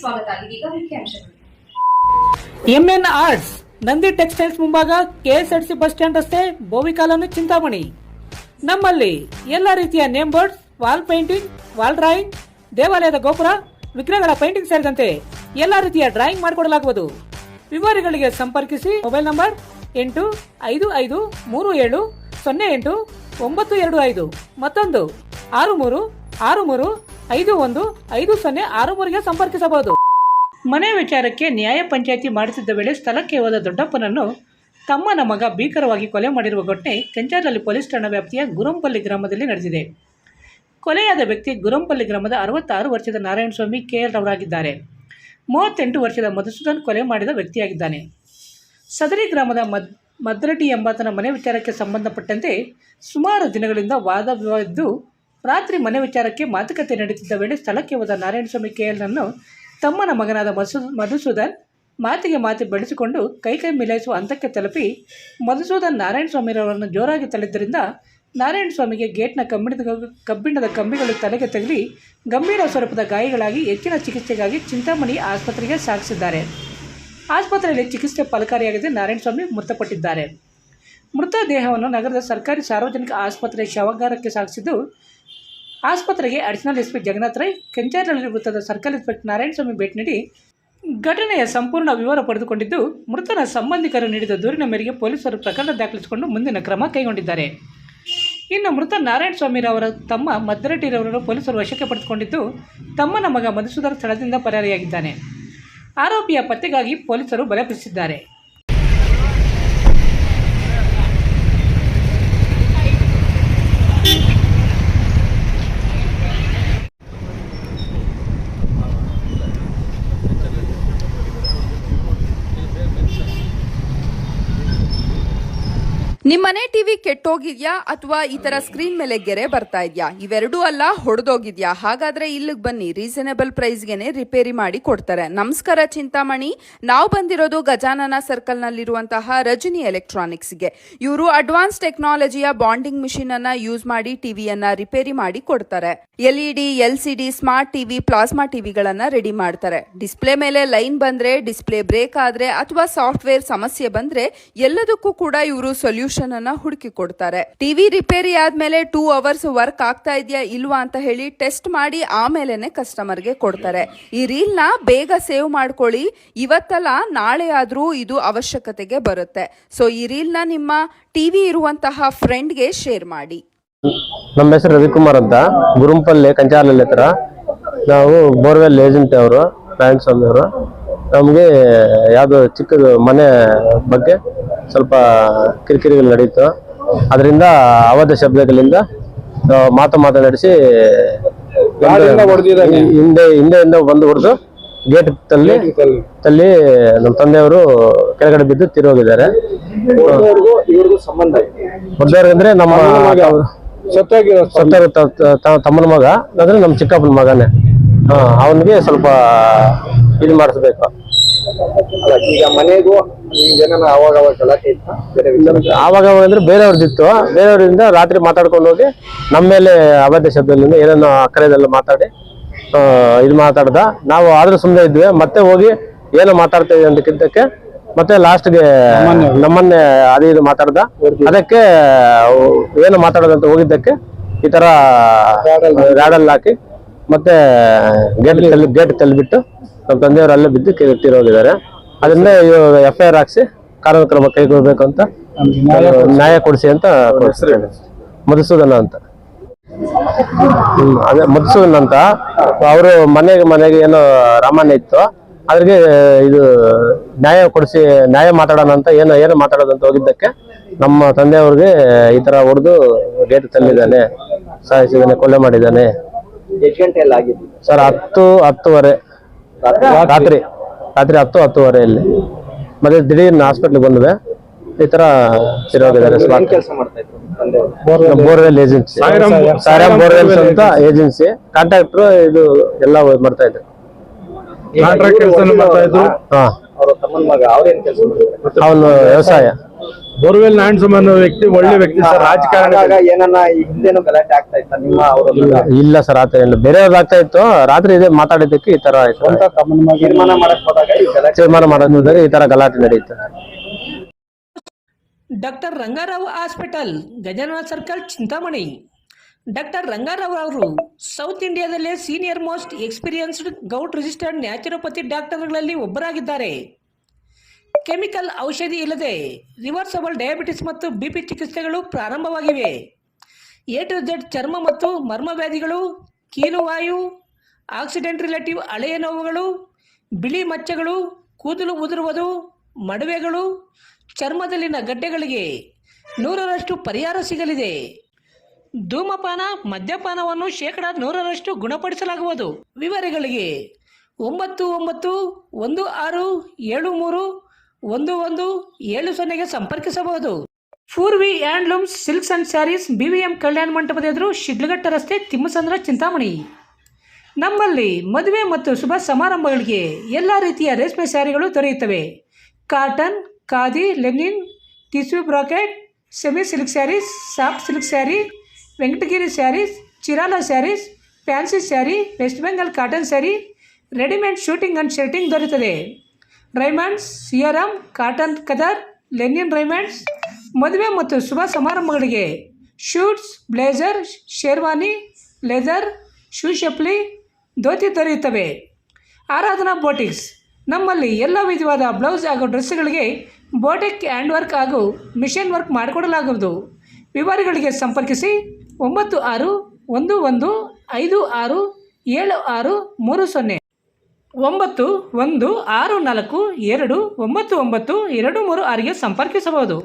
ಸ್ವಾಗತ. ಇದೀಗ ಮುಖ್ಯಾಂಶಗಳು. ಎಂಎನ್ ಆರ್ಟ್ಸ್, ನಂದಿ ಟೆಕ್ಸ್ಟೈಲ್ಸ್ ಮುಂಭಾಗ, ಕೆಎಸ್ಆರ್ಟಿಸಿ ಬಸ್ ಸ್ಟ್ಯಾಂಡ್ ರಸ್ತೆ, ಬೋವಿ ಕಾಲೋನಿ, ಚಿಂತಾಮಣಿ. ನಮ್ಮಲ್ಲಿ ಎಲ್ಲ ರೀತಿಯ name boards, wall painting, wall drawing, ದೇವಾಲಯದ ಗೋಪುರ, ವಿಗ್ರಹಗಳ ಪೇಂಟಿಂಗ್ ಸೇರಿದಂತೆ ಎಲ್ಲ ರೀತಿಯ ಡ್ರಾಯಿಂಗ್ ಮಾಡಿಕೊಡಲಾಗುವುದು. ವಿವರಗಳಿಗೆ ಸಂಪರ್ಕಿಸಿ. ಮೊಬೈಲ್ ನಂಬರ್ 8553708925, ಮತ್ತೊಂದು 6363515063ಗೆ ಸಂಪರ್ಕಿಸಬಹುದು. ಮನೆ ವಿಚಾರಕ್ಕೆ ನ್ಯಾಯ ಪಂಚಾಯಿತಿ ಮಾಡಿಸಿದ್ದ ವೇಳೆ ಸ್ಥಳಕ್ಕೆ ಹೋದ ದೊಡ್ಡಪ್ಪನನ್ನು ತಮ್ಮನ ಮಗ ಭೀಕರವಾಗಿ ಕೊಲೆ ಮಾಡಿರುವ ಘಟನೆ ಕೆಂಚಾರಹಳ್ಳಿ ಪೊಲೀಸ್ ಠಾಣಾ ವ್ಯಾಪ್ತಿಯ ಗುರಂಪಲ್ಲಿ ಗ್ರಾಮದಲ್ಲಿ ನಡೆದಿದೆ. ಕೊಲೆಯಾದ ವ್ಯಕ್ತಿ ಗುರಂಪಲ್ಲಿ ಗ್ರಾಮದ 66 ವರ್ಷದ ನಾರಾಯಣಸ್ವಾಮಿ KL ರವರಾಗಿದ್ದಾರೆ. 38 ವರ್ಷದ ಮಧುಸೂದನ್ ಕೊಲೆ ಮಾಡಿದ ವ್ಯಕ್ತಿಯಾಗಿದ್ದಾನೆ. ಸದರಿ ಗ್ರಾಮದ ಮದ್ರಟಿ ಎಂಬಾತನ ಮನೆ ವಿಚಾರಕ್ಕೆ ಸಂಬಂಧಪಟ್ಟಂತೆ ಸುಮಾರು ದಿನಗಳಿಂದ ವಾದ ವಿವಾದಿದ್ದು, ರಾತ್ರಿ ಮನೆ ವಿಚಾರಕ್ಕೆ ಮಾತುಕತೆ ನಡೆಯುತ್ತಿದ್ದ ವೇಳೆ ಸ್ಥಳಕ್ಕೆ ಹೋದ ನಾರಾಯಣಸ್ವಾಮಿ KLನನ್ನು ತಮ್ಮನ ಮಗನಾದ ಮಧುಸೂದನ್ ಮಾತಿಗೆ ಮಾತು ಬೆಳೆಸಿಕೊಂಡು ಕೈ ಮಿಲಾಯಿಸುವ ಹಂತಕ್ಕೆ ತಲುಪಿ ಮಧುಸೂದನ್ ನಾರಾಯಣಸ್ವಾಮಿರವರನ್ನು ಜೋರಾಗಿ ತಳ್ಳಿದ್ದರಿಂದ ನಾರಾಯಣಸ್ವಾಮಿಗೆ ಗೇಟ್ನ ಕಬ್ಬಿಣದ ಕಂಬಿಗಳು ತಲೆಗೆ ತಗಲಿ ಗಂಭೀರ ಸ್ವರೂಪದ ಗಾಯಗಳಾಗಿ ಹೆಚ್ಚಿನ ಚಿಕಿತ್ಸೆಗಾಗಿ ಚಿಂತಾಮಣಿ ಆಸ್ಪತ್ರೆಗೆ ಸಾಗಿಸಿದ್ದಾರೆ. ಆಸ್ಪತ್ರೆಯಲ್ಲಿ ಚಿಕಿತ್ಸೆ ಫಲಕಾರಿಯಾಗದೆ ನಾರಾಯಣಸ್ವಾಮಿ ಮೃತಪಟ್ಟಿದ್ದಾರೆ. ಮೃತ ದೇಹವನ್ನು ನಗರದ ಸರ್ಕಾರಿ ಸಾರ್ವಜನಿಕ ಆಸ್ಪತ್ರೆಯ ಶವಾಗಾರಕ್ಕೆ ಸಾಗಿಸಿದ್ದು, ಆಸ್ಪತ್ರೆಗೆ ಅಡಿಷನಲ್ ಎಸ್ಪಿ ಜಗನ್ನಾಥ್ ರೈ, ಕೆಂಚಾರಹಳ್ಳಿ ವೃತ್ತದ ಸರ್ಕಲ್ ಇನ್ಸ್ಪೆಕ್ಟರ್ ನಾರಾಯಣಸ್ವಾಮಿ ಭೇಟಿ ನೀಡಿ ಘಟನೆಯ ಸಂಪೂರ್ಣ ವಿವರ ಪಡೆದುಕೊಂಡಿದ್ದು, ಮೃತನ ಸಂಬಂಧಿಕರು ನೀಡಿದ ದೂರಿನ ಮೇರೆಗೆ ಪೊಲೀಸರು ಪ್ರಕರಣ ದಾಖಲಿಸಿಕೊಂಡು ಮುಂದಿನ ಕ್ರಮ ಕೈಗೊಂಡಿದ್ದಾರೆ. ಇನ್ನು ಮೃತ ನಾರಾಯಣಸ್ವಾಮಿರವರ ತಮ್ಮ ಮದ್ದರಟ್ಟಿರವರನ್ನು ಪೊಲೀಸರು ವಶಕ್ಕೆ ಪಡೆದುಕೊಂಡಿದ್ದು, ತಮ್ಮನ ಮಗ ಮಧುಸೂದನ್ ಸ್ಥಳದಿಂದ ಪರಾರಿಯಾಗಿದ್ದಾನೆ. ಆರೋಪಿಯ ಪತ್ತೆಗಾಗಿ ಪೊಲೀಸರು ಬಲೆ ಬೀಸಿದ್ದಾರೆ. ನಿಮ್ಮನೆ ಟಿವಿ ಕೆಟ್ಟೋಗಿದ್ಯಾ ಅಥವಾ ಈ ತರ ಸ್ಕ್ರೀನ್ ಮೇಲೆ ಗೆರೆ ಬರ್ತಾ ಇದ್ಯಾ? ಇವೆರಡೂ ಅಲ್ಲ, ಹೊಡೆದೋಗಿದ್ಯಾ? ಹಾಗಾದ್ರೆ ಇಲ್ಲಿಗೆ ಬನ್ನಿ, ರೀಸನೇಬಲ್ ಪ್ರೈಸ್ಗೆನೆ ರಿಪೇರಿ ಮಾಡಿ ಕೊಡ್ತಾರೆ. ನಮಸ್ಕಾರ ಚಿಂತಾಮಣಿ, ನಾವು ಬಂದಿರೋದು ಗಜಾನನ ಸರ್ಕಲ್ ನಲ್ಲಿರುವಂತಹ ರಜನಿ ಎಲೆಕ್ಟ್ರಾನಿಕ್ಸ್ಗೆ. ಇವರು ಅಡ್ವಾನ್ಸ್ ಟೆಕ್ನಾಲಜಿಯ ಬಾಂಡಿಂಗ್ ಮಿಷಿನ್ ಅನ್ನ ಯೂಸ್ ಮಾಡಿ ಟಿವಿಯನ್ನ ರಿಪೇರಿ ಮಾಡಿ ಕೊಡ್ತಾರೆ. LED, LCD, smart TV, plasma ಟಿವಿಗಳನ್ನ ರೆಡಿ ಮಾಡ್ತಾರೆ. ಡಿಸ್ಪ್ಲೇ ಮೇಲೆ ಲೈನ್ ಬಂದ್ರೆ, ಡಿಸ್ಪ್ಲೇ ಬ್ರೇಕ್ ಆದ್ರೆ ಅಥವಾ ಸಾಫ್ಟ್ವೇರ್ ಸಮಸ್ಯೆ ಬಂದ್ರೆ ಎಲ್ಲದಕ್ಕೂ ಕೂಡ ಇವರು ಸೊಲ್ಯೂಷನ್ ಅನ್ನ ಹುಡುಕಿ ಕೊಡ್ತಾರೆ. ಟಿವಿ ರಿಪೇರಿ ಆದ್ಮೇಲೆ 2 ಅವರ್ಸ್ ವರ್ಕ್ ಆಗ್ತಾ ಇದೆಯಾ ಇಲ್ವಾ ಅಂತ ಹೇಳಿ ಟೆಸ್ಟ್ ಮಾಡಿ ಆಮೇಲೆನೆ ಕಸ್ಟಮರ್ಗೆ ಕೊಡ್ತಾರೆ. ಈ ರೀಲ್ ನ ಬೇಗ ಸೇವ್ ಮಾಡ್ಕೊಳ್ಳಿ, ಇವತ್ತಲ್ಲ ನಾಳೆ ಆದ್ರೂ ಇದು ಅವಶ್ಯಕತೆಗೆ ಬರುತ್ತೆ. ಸೊ ಈ ರೀಲ್ ನ ನಿಮ್ಮ ಟಿವಿ ಇರುವಂತಹ ಫ್ರೆಂಡ್ಗೆ ಶೇರ್ ಮಾಡಿ. ನಮ್ಮ ಹೆಸರು ರವಿಕುಮಾರ್ ಅಂತ, ಗುರುಂಪಲ್ಲಿ ಕಂಚಾರಹಳ್ಳಿ ಹತ್ರ. ನಾವು ಬೋರ್ವೆಲ್ ಏಜೆಂಟ್ ಅವರು, ನಾರಾಯಣಸ್ವಾಮಿ ಅವರು. ನಮಗೆ ಯಾವುದು ಚಿಕ್ಕದು ಮನೆ ಬಗ್ಗೆ ಸ್ವಲ್ಪ ಕಿರಿಕಿರಿಗಳು ನಡೀತು. ಅದರಿಂದ ಅವಾದ ಶಬ್ದಗಳಿಂದ ಮಾತನಾಡಿಸಿ ಹಿಂದೆ ಬಂದು ಹೊಡೆದು ಗೇಟ್ ತಲ್ಲಿ ನಮ್ಮ ತಂದೆಯವರು ಕೆಳಗಡೆ ಬಿದ್ದು ತೀರೋಗಿದ್ದಾರೆ. ಹೊಡೆದವ್ರಿಗೆ ನಮ್ಮ ತಮ್ಮನ ಮಗ ಅಂದ್ರೆ ನಮ್ಮ ಚಿಕ್ಕಪ್ಪನ ಮಗನೇ. ಅವನಿಗೆ ಸ್ವಲ್ಪ ಇದು ಮಾಡಿಸ್ಬೇಕು. ಈಗ ಮನೆಗೂ ಆವಾಗ ಅಂದ್ರೆ ಬೇರೆಯವ್ರದ್ದಿತ್ತು. ಬೇರೆಯವರಿಂದ ರಾತ್ರಿ ಮಾತಾಡ್ಕೊಂಡು ಹೋಗಿ ನಮ್ಮ ಮೇಲೆ ಅವಾಚ್ಯ ಶಬ್ದದಿಂದ ಏನೇನೋ ಅಕ್ಕರೆದೆಲ್ಲ ಮಾತಾಡಿ ಇದು ಮಾತಾಡ್ದ. ನಾವು ಆದ್ರೂ ಸುಮ್ಮನೆ ಇದ್ವಿ. ಮತ್ತೆ ಹೋಗಿ ಏನೋ ಮಾತಾಡ್ತಾ ಇದ್ವಿ ಅಂತಕ್ಕಿಂತಕ್ಕೆ ಮತ್ತೆ ಲಾಸ್ಟ್ಗೆ ನಮ್ಮನ್ನೇ ಅದೇ ಇದು ಮಾತಾಡ್ದ. ಅದಕ್ಕೆ ಏನು ಮಾತಾಡೋದಂತ ಹೋಗಿದ್ದಕ್ಕೆ ಈ ತರ ರಾಡಲ್ಲಿ ಹಾಕಿ ಮತ್ತೆ ಗೇಟ್ ತಳ್ಳಿಬಿಟ್ಟು ನಮ್ಮ ತಂದೆಯವರು ಅಲ್ಲೇ ಬಿದ್ದು ತೀರೋಗಿದ್ದಾರೆ. ಅದರಿಂದ FIR ಹಾಕ್ಸಿ ಕಾನೂನು ಕ್ರಮ ಕೈಗೊಳ್ಬೇಕು ಅಂತ, ನ್ಯಾಯ ಕೊಡಿಸಿ ಅಂತ. ಮಧುಸೂದನ್ ಅಂತ, ಅದೇ ಮಧುಸೂದನ್ ಅಂತ. ಅವರು ಮನೆಗೆ ಏನೋ ರಾಮಾಯಣ ಇತ್ತು, ಅದ್ರಿಗೆ ಇದು ನ್ಯಾಯ ಕೊಡಿಸಿ ನ್ಯಾಯ ಮಾತಾಡೋಣ ಅಂತ ಏನೋ ಮಾತಾಡೋದಂತ ಹೋಗಿದ್ದಕ್ಕೆ ನಮ್ಮ ತಂದೆಯವ್ರಿಗೆ ಈ ತರ ಹೊಡೆದು ಗೇಟ್ ತಳ್ಳಿದ್ದಾನೆ, ಸಾಯಿಸಿದ್ದಾನೆ, ಕೊಲೆ ಮಾಡಿದ್ದಾನೆ. ಎಷ್ಟು ಗಂಟೆ ಎಲ್ಲ ಆಗಿದ್ದು ಸರ್? 10:10 ರಾತ್ರಿ 10:10 ಮತ್ತೆ ದಿಢೀರ್ನ ಹಾಸ್ಪಿಟ್ಲಿಗೆ ಬಂದ್ವಿ. ಈ ತರ ತಿರೋಗಿದ್ದಾರೆ. ಬೋರ್ವೆಲ್ ಏಜೆನ್ಸಿ, ಸಾರಾಮ್ ಬೋರ್ವೆಲ್ಸ್ ಅಂತ ಏಜೆನ್ಸಿ. ಕಾಂಟ್ರಾಕ್ಟರ್ ಇದು ಎಲ್ಲ ಮಾಡ್ತಾ ಇದ್ರು. ಅವನು ವ್ಯವಸಾಯ ಬೋರ್ವೆಲ್ ಹ್ಯಾಂಡ್ಸಮ್ ಅನ್ನೋ ವ್ಯಕ್ತಿ ಒಳ್ಳೆ ವ್ಯಕ್ತಿ ಸರ್, ರಾಜಕಾರಣ. ಆಗ ಏನನ್ನ ಈ ಹಿಂದೆನೂ ಗಲಾಟೆ ಆಗ್ತಾ ಇತ್ತ ನಿಮ್ಮ ಅವರ? ಇಲ್ಲ ಸರ್, ಆತರ ಇಲ್ಲ. ಬೇರೆಯವ್ರದ್ದು ಆಗ್ತಾ ಇತ್ತು, ರಾತ್ರಿ ಇದೇ ಮಾತಾಡಿದ್ದಕ್ಕೆ ಈ ತರ ಆಯ್ತು. ತೀರ್ಮಾನ ಮಾಡಕ್ ಹೋದಾಗ ಈ ಗಲಾಟೆ ತೀರ್ಮಾನ ಮಾಡೋದ್ರೆ ಈ ತರ ಗಲಾಟೆ ನಡೆಯುತ್ತೆ. Doctor Rangarao hospital, Gajanana circle, Chintamani. Doctor Rangarao ಅವರು ಸೌತ್ ಇಂಡಿಯಾದಲ್ಲೇ senior most experienced govt registered naturopathy ಡಾಕ್ಟರ್ಗಳಲ್ಲಿ ಒಬ್ಬರಾಗಿದ್ದಾರೆ. ಕೆಮಿಕಲ್ ಔಷಧಿ ಇಲ್ಲದೆ ರಿವರ್ಸಬಲ್ ಡಯಾಬಿಟಿಸ್ ಮತ್ತು ಬಿಪಿ ಚಿಕಿತ್ಸೆಗಳು ಪ್ರಾರಂಭವಾಗಿವೆ. ಎ ಟು ಝೆಡ್ ಚರ್ಮ ಮತ್ತು ಮರ್ಮವ್ಯಾಧಿಗಳು, ಕೀಲುವಾಯು, ಆಕ್ಸಿಡೆಂಟ್ ರಿಲೇಟಿವ್ ಹಳೆಯ ನೋವುಗಳು, ಬಿಳಿ ಮಚ್ಚೆಗಳು, ಕೂದಲು ಉದುರುವುದು, ಮಡುವೆಗಳು, ಚರ್ಮದಲ್ಲಿನ ಗಡ್ಡೆಗಳಿಗೆ 100ರಷ್ಟು ಪರಿಹಾರ ಸಿಗಲಿದೆ. ಧೂಮಪಾನ, ಮದ್ಯಪಾನವನ್ನು 100% ಗುಣಪಡಿಸಲಾಗುವುದು. ವಿವರಗಳಿಗೆ 9916731170 ಸಂಪರ್ಕಿಸಬಹುದು. Poorvi handlooms silks and saris, BVM ಕಲ್ಯಾಣ ಮಂಟಪದ ಎದುರು, ಶಿಡ್ಲಘಟ್ಟ ರಸ್ತೆ, ತಿಮ್ಮಸಂದ್ರ, ಚಿಂತಾಮಣಿ. ನಮ್ಮಲ್ಲಿ ಮದುವೆ ಮತ್ತು ಶುಭ ಸಮಾರಂಭಗಳಿಗೆ ಎಲ್ಲ ರೀತಿಯ ರೇಷ್ಮೆ ಸ್ಯಾರಿಗಳು ದೊರೆಯುತ್ತವೆ. Cotton, khadi, linen, tissue brocade, semi silk saris, soft silk sari, Venkatagiri saris, Chirala saris, fancy sari, west Bengal cotton sari, readymade suiting and shirting ದೊರೆಯುತ್ತದೆ. Raymonds, Siyaram, cotton Khadar, linen Raymonds. ಮದುವೆ ಮತ್ತು ಶುಭ ಸಮಾರಂಭಗಳಿಗೆ suits, blazer, sherwani, leather, shoe ಚಪ್ಪಲಿ, ಧೋತಿ ದೊರೆಯುತ್ತವೆ. ಆರಾಧನಾ ಬೋಟಿಕ್ಸ್, ನಮ್ಮಲ್ಲಿ ಎಲ್ಲ ವಿಧವಾದ ಬ್ಲೌಸ್ ಹಾಗೂ ಡ್ರೆಸ್ಗಳಿಗೆ ಬೋಟಿಕ್ ಹ್ಯಾಂಡ್ ವರ್ಕ್ ಹಾಗೂ ಮಿಷನ್ ವರ್ಕ್ ಮಾಡಿಕೊಡಲಾಗುವುದು. ವಿವರಗಳಿಗೆ ಸಂಪರ್ಕಿಸಿ 9165676309 9164299236 ಸಂಪರ್ಕಿಸಬಹುದು.